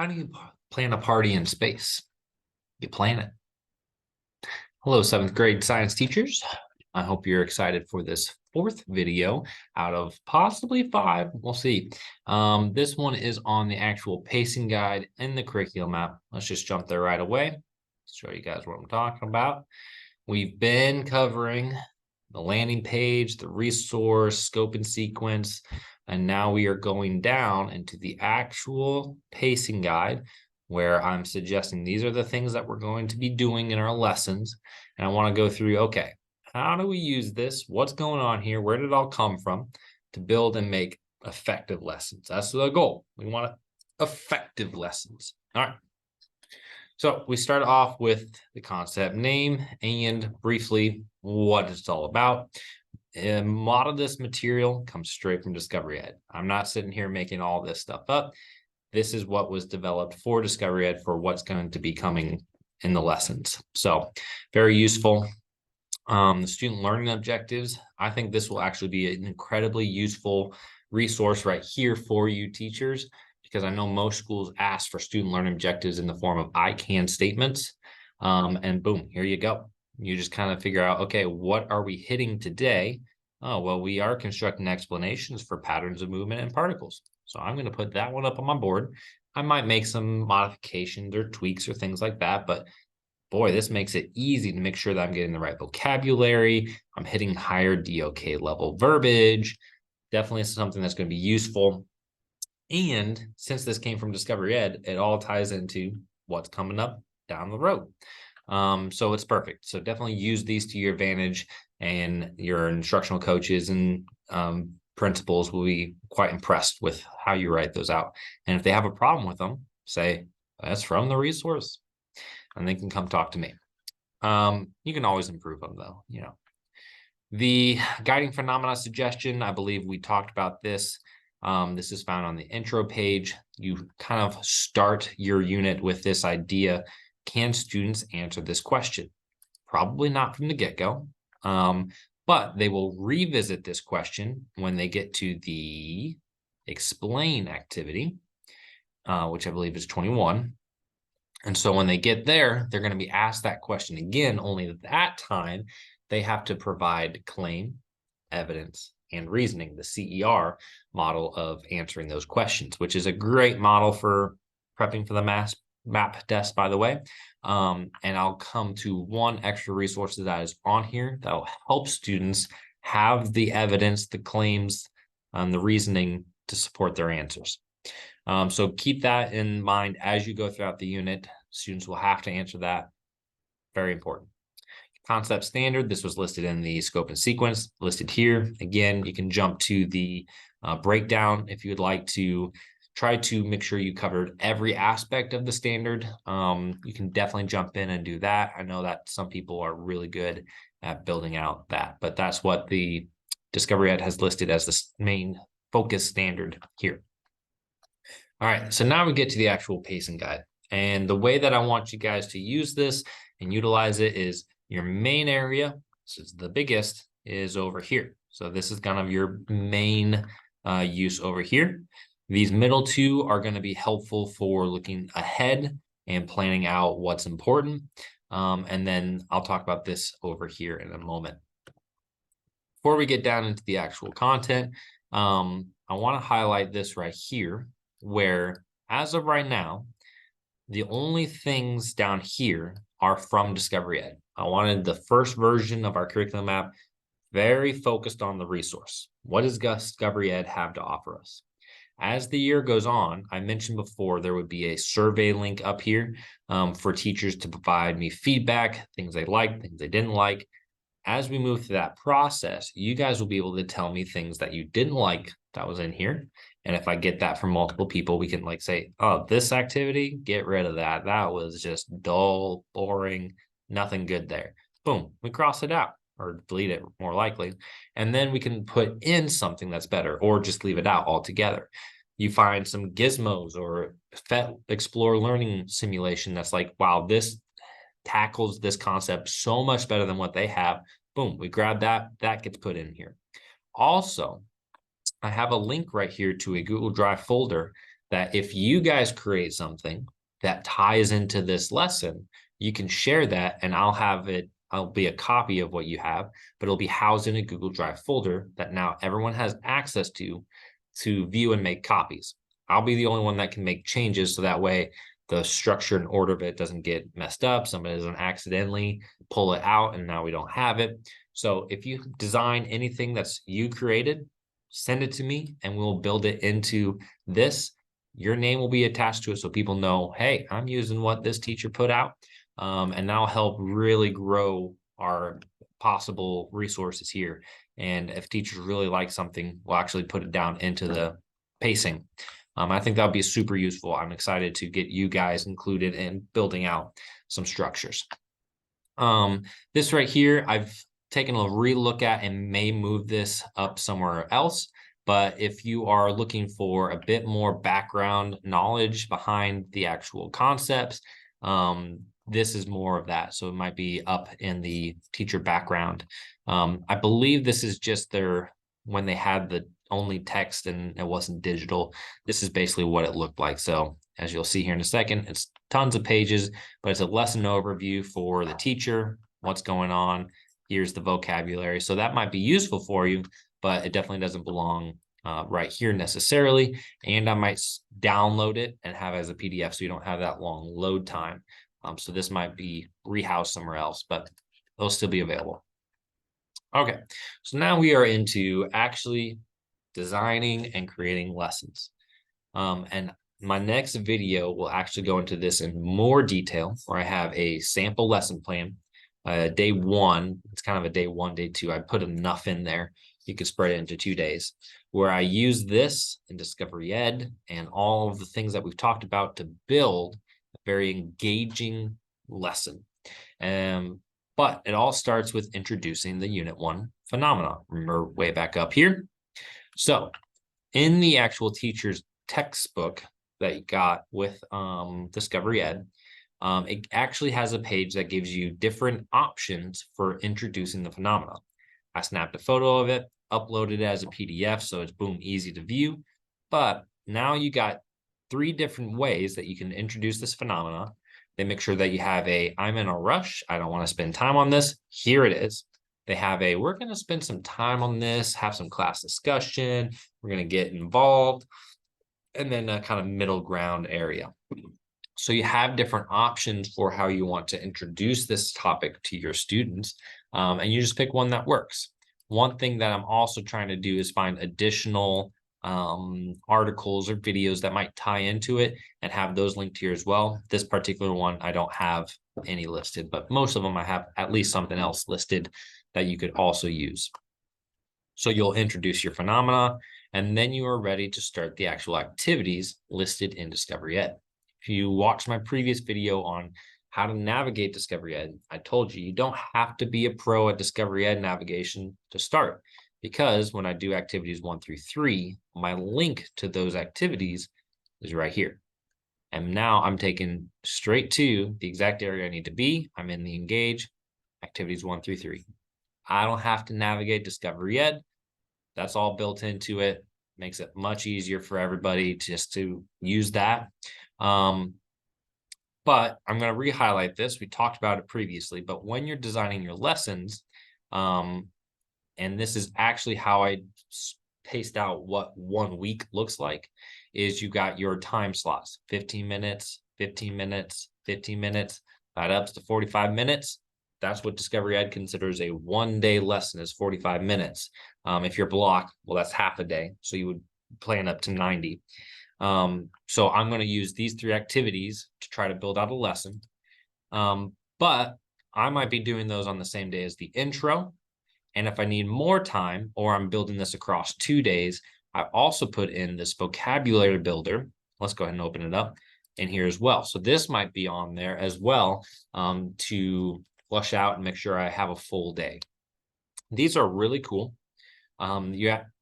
How do you plan a party in space? You plan it. Hello, seventh grade science teachers. I hope you're excited for this fourth video out of possibly five. We'll see. This one is on the actual pacing guide in the curriculum map. Let's just jump there right away. Show you guys what I'm talking about. We've been covering the landing page, the resource, scope and sequence, and now we are going down into the actual pacing guide where I'm suggesting these are the things that we're going to be doing in our lessons. And I want to go through, okay, how do we use this? What's going on here? Where did it all come from to build and make effective lessons? That's the goal. We want effective lessons. All right. So we start off with the concept name and briefly what it's all about. A lot of this material comes straight from Discovery Ed. I'm not sitting here making all this stuff up. This is what was developed for Discovery Ed for what's going to be coming in the lessons. So very useful. The student learning objectives. I think this will actually be an incredibly useful resource right here for you teachers, because I know most schools ask for student learning objectives in the form of I can statements. And boom, here you go. You just kind of figure out, okay, what are we hitting today? Oh, well, we are constructing explanations for patterns of movement and particles. So I'm going to put that one up on my board. I might make some modifications or tweaks or things like that, but boy, this makes it easy to make sure that I'm getting the right vocabulary. I'm hitting higher DOK level verbiage. Definitely something that's going to be useful. And since this came from Discovery Ed, it all ties into what's coming up down the road. So it's perfect. So definitely use these to your advantage, and your instructional coaches and principals will be quite impressed with how you write those out. And if they have a problem with them, say, that's from the resource, and they can come talk to me. You can always improve them though, you know. The guiding phenomena suggestion, I believe we talked about this. This is found on the intro page. You kind of start your unit with this idea. Can students answer this question? Probably not from the get-go, but they will revisit this question when they get to the explain activity, which I believe is 21. And so when they get there, they're going to be asked that question again, only at that time they have to provide claim, evidence, and reasoning, the CER model of answering those questions, which is a great model for prepping for the map test, by the way. And I'll come to one extra resource that is on here that will help students have the evidence, the claims, and the reasoning to support their answers. So keep that in mind as you go throughout the unit. Students will have to answer that. Very important. Concept standard. This was listed in the scope and sequence, listed here. Again, you can jump to the breakdown if you would like to try to make sure you covered every aspect of the standard. You can definitely jump in and do that. I know that some people are really good at building out that, but that's what the Discovery Ed has listed as the main focus standard here. All right, so now we get to the actual pacing guide. And the way that I want you guys to use this and utilize it is your main area, so it's the biggest, is over here. So this is kind of your main use over here. These middle two are going to be helpful for looking ahead and planning out what's important. And then I'll talk about this over here in a moment. Before we get down into the actual content, I want to highlight this right here, where as of right now, the only things down here are from Discovery Ed. I wanted the first version of our curriculum map very focused on the resource. What does Discovery Ed have to offer us? As the year goes on, I mentioned before there would be a survey link up here for teachers to provide me feedback, things they liked, things they didn't like. As we move through that process, you guys will be able to tell me things that you didn't like that was in here. And if I get that from multiple people, we can like say, oh, this activity, get rid of that. That was just dull, boring, nothing good there. Boom, we cross it out or delete it more likely. And then we can put in something that's better or just leave it out altogether. You find some gizmos or PhET Explore learning simulation that's like, wow, this tackles this concept so much better than what they have. Boom, we grab that, that gets put in here. Also, I have a link right here to a Google Drive folder that if you guys create something that ties into this lesson, you can share that and I'll be a copy of what you have, but it'll be housed in a Google Drive folder that now everyone has access to view and make copies. I'll be the only one that can make changes, so that way the structure and order of it doesn't get messed up. Somebody doesn't accidentally pull it out and now we don't have it. So if you design anything that's you created, send it to me and we'll build it into this. Your name will be attached to it so people know, hey, I'm using what this teacher put out. And that'll help really grow our possible resources here. And if teachers really like something, we'll actually put it down into the pacing. I think that'll be super useful. I'm excited to get you guys included in building out some structures. This right here, I've taken a relook at and may move this up somewhere else. But if you are looking for a bit more background knowledge behind the actual concepts, this is more of that. So it might be up in the teacher background. I believe this is just when they had the only text and it wasn't digital. This is basically what it looked like. So as you'll see here in a second, it's tons of pages, but it's a lesson overview for the teacher, what's going on. Here's the vocabulary. So that might be useful for you, but it definitely doesn't belong right here necessarily. And I might download it and have it as a PDF so you don't have that long load time. So this might be rehoused somewhere else, but they'll still be available. Okay, so now we are into actually designing and creating lessons. And my next video will actually go into this in more detail, where I have a sample lesson plan. Day one, it's kind of a day one, day two. I put enough in there. You could spread it into 2 days, where I use this in Discovery Ed and all of the things that we've talked about to build a very engaging lesson. But it all starts with introducing the Unit 1 phenomena. Remember, way back up here. So in the actual teacher's textbook that you got with Discovery Ed, it actually has a page that gives you different options for introducing the phenomena. I snapped a photo of it, uploaded it as a PDF, so it's boom, easy to view. But now you got 3 different ways that you can introduce this phenomena. They make sure that you have I'm in a rush, I don't want to spend time on this. Here it is. They have we're going to spend some time on this, have some class discussion, we're going to get involved, and then a kind of middle ground area. So you have different options for how you want to introduce this topic to your students, and you just pick one that works. One thing that I'm also trying to do is find additional articles or videos that might tie into it and have those linked here as well. This particular one, I don't have any listed, but most of them I have at least something else listed that you could also use. So you'll introduce your phenomena, and then you are ready to start the actual activities listed in Discovery Ed. If you watched my previous video on how to navigate Discovery Ed, I told you don't have to be a pro at Discovery Ed navigation to start, because when I do activities 1 through 3, my link to those activities is right here. And now I'm taken straight to the exact area I need to be. I'm in the Engage, activities 1 through 3. I don't have to navigate Discovery Ed. That's all built into it. Makes it much easier for everybody just to use that. But I'm going to re-highlight this. We talked about it previously, but when you're designing your lessons, and this is actually how I paced out what 1 week looks like, is you got your time slots, 15 minutes, 15 minutes, 15 minutes, that ups to 45 minutes. That's what Discovery Ed considers a 1-day lesson, is 45 minutes. If you're blocked, well, that's half a day. So you would plan up to 90. So I'm going to use these 3 activities to try to build out a lesson. But I might be doing those on the same day as the intro. And if I need more time, or I'm building this across 2 days, I also put in this vocabulary builder. Let's go ahead and open it up in here as well. So this might be on there as well, to flush out and make sure I have a full day. These are really cool.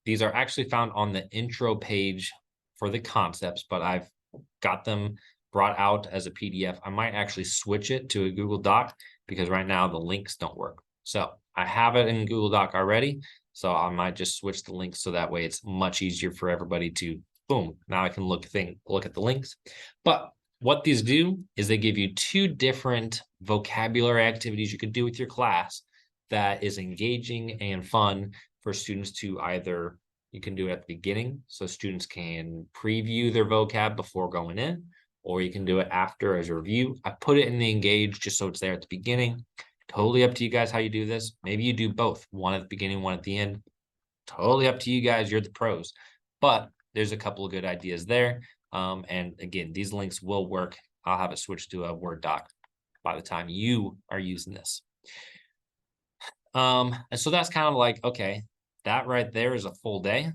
These are actually found on the intro page for the concepts, but I've got them brought out as a PDF. I might actually switch it to a Google Doc, because right now the links don't work. So I have it in Google Doc already, so I might just switch the links so that way it's much easier for everybody to Boom. Now I can look at the links. But what these do is they give you two different vocabulary activities you could do with your class that is engaging and fun for students to either, you can do it at the beginning so students can preview their vocab before going in, or you can do it after as a review. I put it in the engage just so it's there at the beginning. Totally up to you guys how you do this. Maybe you do both, one at the beginning, one at the end. Totally up to you guys. You're the pros. But there's a couple of good ideas there. And again, these links will work. I'll have it switched to a Word doc by the time you are using this. And so that's kind of like, okay, that right there is a full day.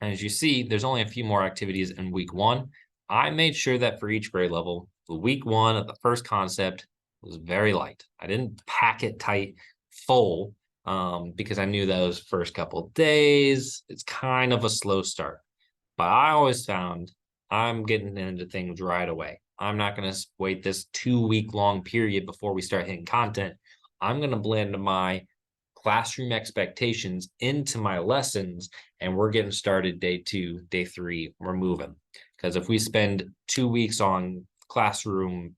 And as you see, there's only a few more activities in week one. I made sure that for each grade level, the week one of the first concept was very light. I didn't pack it tight full because I knew those first couple of days, it's kind of a slow start. But I always found I'm getting into things right away. I'm not going to wait this 2-week long period before we start hitting content. I'm going to blend my classroom expectations into my lessons, and we're getting started day 2, day 3, we're moving. Because if we spend 2 weeks on classroom,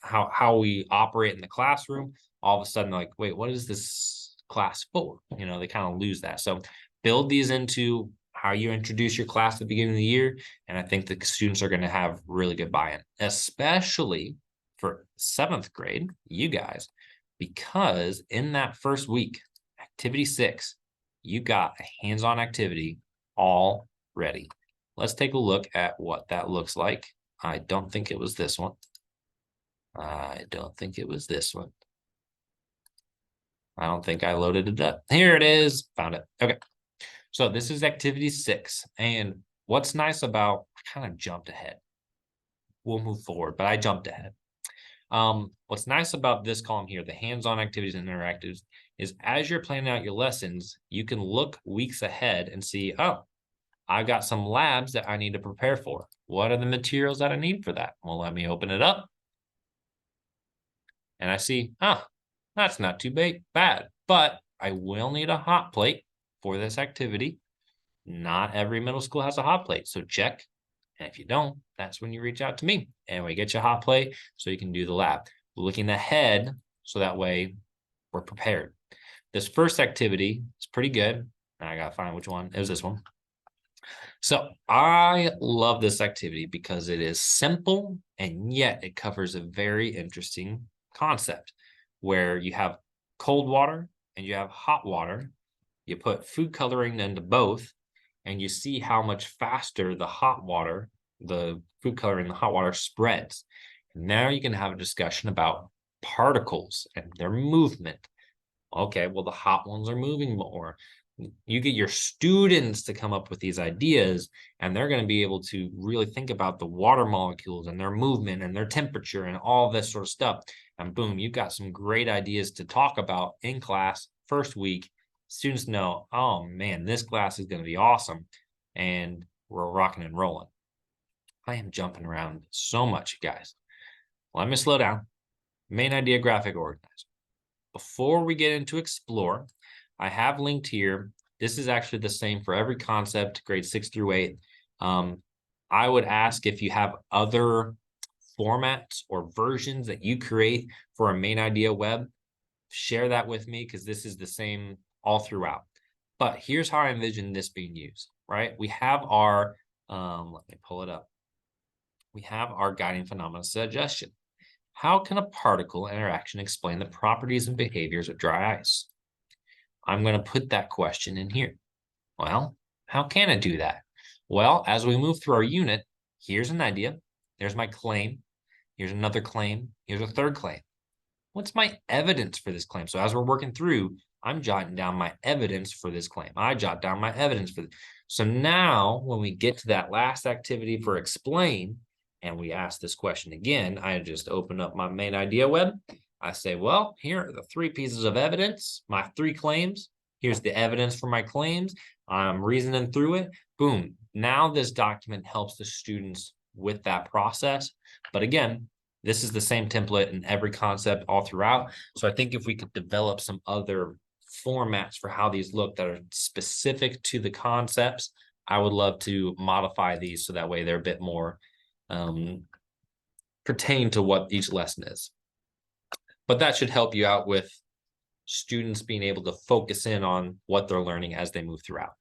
how we operate in the classroom, all of a sudden, like, wait, what is this class for? You know, they kind of lose that. So build these into how you introduce your class at the beginning of the year. And I think the students are going to have really good buy-in, especially for 7th grade, you guys, because in that first week, activity 6, you got a hands-on activity all ready. Let's take a look at what that looks like. I don't think it was this one. I don't think it was this one. I don't think I loaded it up. Here it is. Found it. Okay. So this is activity 6. And what's nice about, I kind of jumped ahead. We'll move forward, but I jumped ahead. What's nice about this column here, the hands-on activities and interactives, is as you're planning out your lessons, you can look weeks ahead and see, oh, I've got some labs that I need to prepare for. What are the materials that I need for that? Well, let me open it up. And I see, that's not too bad, but I will need a hot plate for this activity. Not every middle school has a hot plate, so check. And if you don't, that's when you reach out to me and we get you a hot plate so you can do the lab. Looking ahead, so that way we're prepared. This first activity is pretty good. I gotta find which one. It was this one. So I love this activity because it is simple and yet it covers a very interesting concept where you have cold water and you have hot water. You put food coloring into both and you see how much faster the hot water, the food coloring, the hot water spreads. And now you can have a discussion about particles and their movement. Okay, well, the hot ones are moving more. You get your students to come up with these ideas, and they're going to be able to really think about the water molecules and their movement and their temperature and all this sort of stuff. And boom, you've got some great ideas to talk about in class first week. Students know, oh man, this class is going to be awesome. And we're rocking and rolling. I am jumping around so much, guys. Let me slow down. Main idea graphic organizer. Before we get into explore, I have linked here. This is actually the same for every concept, grade 6 through 8. I would ask if you have other formats or versions that you create for a main idea web, share that with me because this is the same all throughout. But here's how I envision this being used, right? We have our, let me pull it up. We have our guiding phenomena suggestion. How can a particle interaction explain the properties and behaviors of dry ice? I'm going to put that question in here. Well, how can it do that? Well, as we move through our unit, here's an idea. There's my claim. Here's another claim. Here's a third claim. What's my evidence for this claim? So as we're working through, I'm jotting down my evidence for this claim. I jot down my evidence for this. So now when we get to that last activity for explain, and we ask this question again, I just open up my main idea web. I say, well, here are the 3 pieces of evidence, my 3 claims. Here's the evidence for my claims. I'm reasoning through it. Boom. Now this document helps the students with that process. But again, this is the same template in every concept all throughout. So I think if we could develop some other formats for how these look that are specific to the concepts, I would love to modify these so that way they're a bit more pertain to what each lesson is. But that should help you out with students being able to focus in on what they're learning as they move throughout.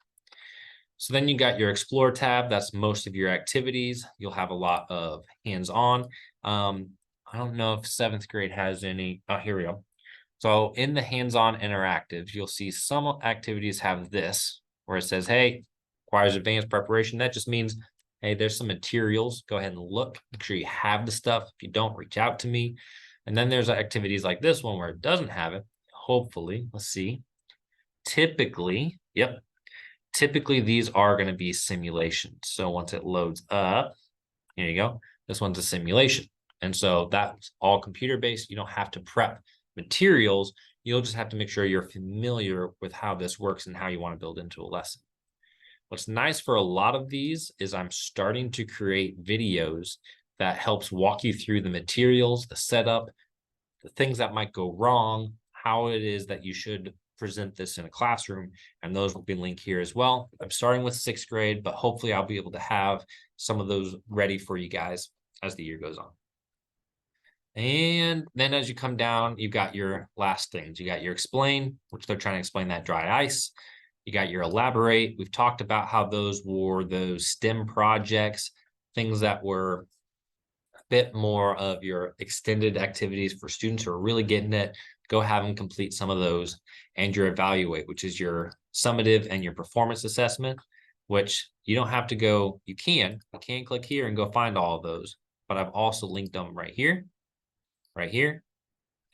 So then you got your Explore tab. That's most of your activities. You'll have a lot of hands-on. I don't know if 7th grade has any. Oh, here we go. So in the hands-on interactives, you'll see some activities have this, where it says, hey, requires advanced preparation. That just means, hey, there's some materials. Go ahead and look. Make sure you have the stuff. If you don't, reach out to me. And then there's activities like this one where it doesn't have it. Hopefully, let's see. Typically, these are going to be simulations. So once it loads up, here you go. This one's a simulation. And so that's all computer-based. You don't have to prep materials. You'll just have to make sure you're familiar with how this works and how you want to build into a lesson. What's nice for a lot of these is I'm starting to create videos that helps walk you through the materials, the setup, the things that might go wrong, how it is that you should present this in a classroom, and those will be linked here as well. I'm starting with 6th grade, but hopefully I'll be able to have some of those ready for you guys as the year goes on. And then as you come down, you've got your last things. You got your explain, which they're trying to explain that dry ice. You got your elaborate. We've talked about how those were those STEM projects, things that were a bit more of your extended activities for students who are really getting it. Go have them complete some of those. And your evaluate, which is your summative and your performance assessment, which you don't have to go, you can click here and go find all of those, but I've also linked them right here,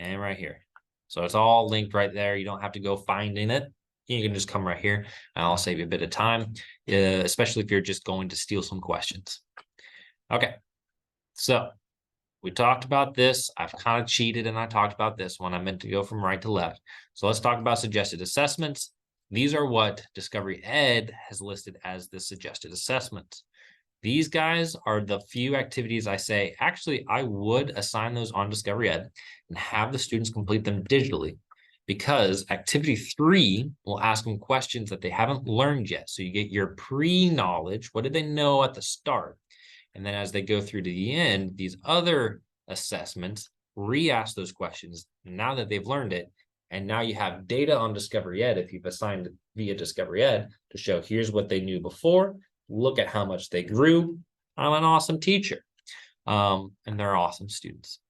and right here. So it's all linked right there. You don't have to go finding it. You can just come right here and I'll save you a bit of time, especially if you're just going to steal some questions. Okay, so we talked about this. I've kind of cheated and I talked about this one. I meant to go from right to left. So let's talk about suggested assessments. These are what Discovery Ed has listed as the suggested assessments. These guys are the few activities I say, actually, I would assign those on Discovery Ed and have the students complete them digitally, because activity 3 will ask them questions that they haven't learned yet. So you get your pre-knowledge. What did they know at the start? And then as they go through to the end, these other assessments re-ask those questions now that they've learned it. And now you have data on Discovery Ed, if you've assigned via Discovery Ed, to show here's what they knew before. Look at how much they grew. I'm an awesome teacher. And they're awesome students.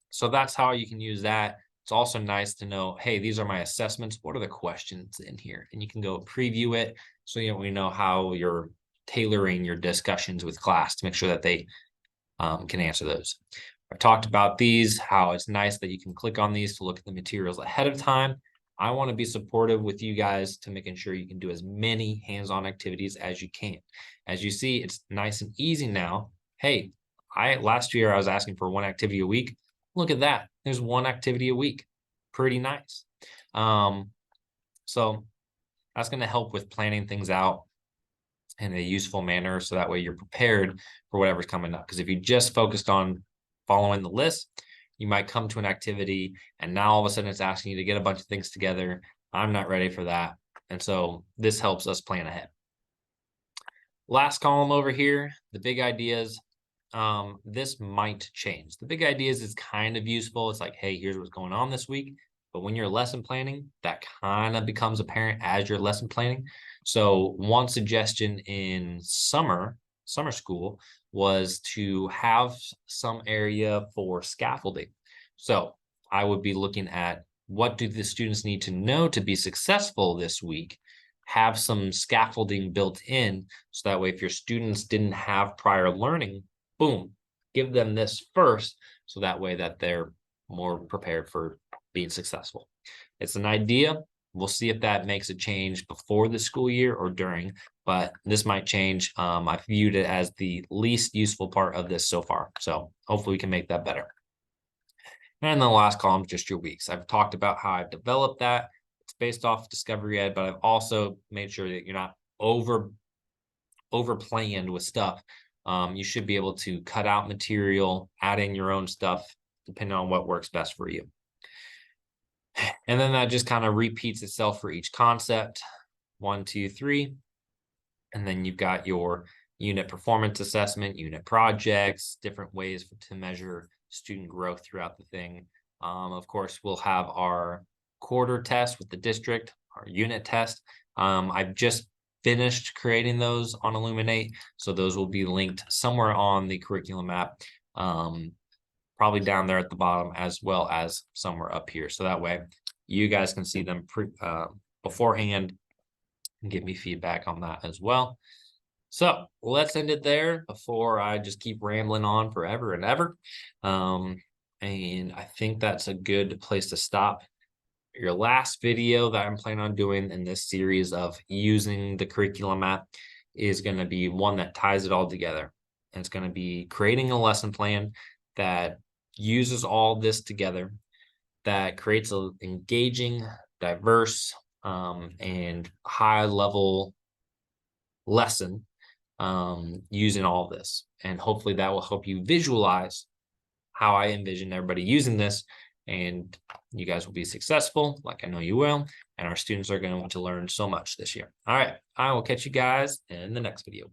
So that's how you can use that. It's also nice to know, hey, these are my assessments. What are the questions in here? And you can go preview it so we know how you're tailoring your discussions with class to make sure that they can answer those. I've talked about these, how it's nice that you can click on these to look at the materials ahead of time. I want to be supportive with you guys to making sure you can do as many hands-on activities as you can. As you see, it's nice and easy now. Hey, last year I was asking for 1 activity a week. Look at that. There's 1 activity a week. Pretty nice. So that's going to help with planning things out in a useful manner, so that way you're prepared for whatever's coming up. Because if you just focused on following the list, you might come to an activity and now all of a sudden it's asking you to get a bunch of things together. I'm not ready for that. And so this helps us plan ahead. Last column over here, the big ideas. This might change. The big ideas is kind of useful. It's like, hey, here's what's going on this week. But when you're lesson planning, that kind of becomes apparent as you're lesson planning. So one suggestion in summer school was to have some area for scaffolding. So I would be looking at, what do the students need to know to be successful this week? Have some scaffolding built in, so that way if your students didn't have prior learning, boom, give them this first, so that way that they're more prepared for being successful. It's an idea. We'll see if that makes a change before the school year or during, but this might change. I've viewed it as the least useful part of this so far. So hopefully we can make that better. And the last column is just your weeks. I've talked about how I've developed that. It's based off Discovery Ed, but I've also made sure that you're not over planned with stuff. You should be able to cut out material, add in your own stuff, depending on what works best for you. And then that just kind of repeats itself for each concept. 1, 2, 3. And then you've got your unit performance assessment, unit projects, different ways to measure student growth throughout the thing. Of course, we'll have our quarter test with the district, our unit test. I've just finished creating those on Illuminate, so those will be linked somewhere on the curriculum app, probably down there at the bottom, as well as somewhere up here. So that way you guys can see them beforehand and give me feedback on that as well. So let's end it there before I just keep rambling on forever and ever. And I think that's a good place to stop. Your last video that I'm planning on doing in this series of using the curriculum app is going to be one that ties it all together. And it's going to be creating a lesson plan that uses all this together, that creates an engaging, diverse, and high level lesson using all this. And hopefully that will help you visualize how I envision everybody using this, and you guys will be successful, like I know you will, and our students are going to want to learn so much this year. All right, I will catch you guys in the next video.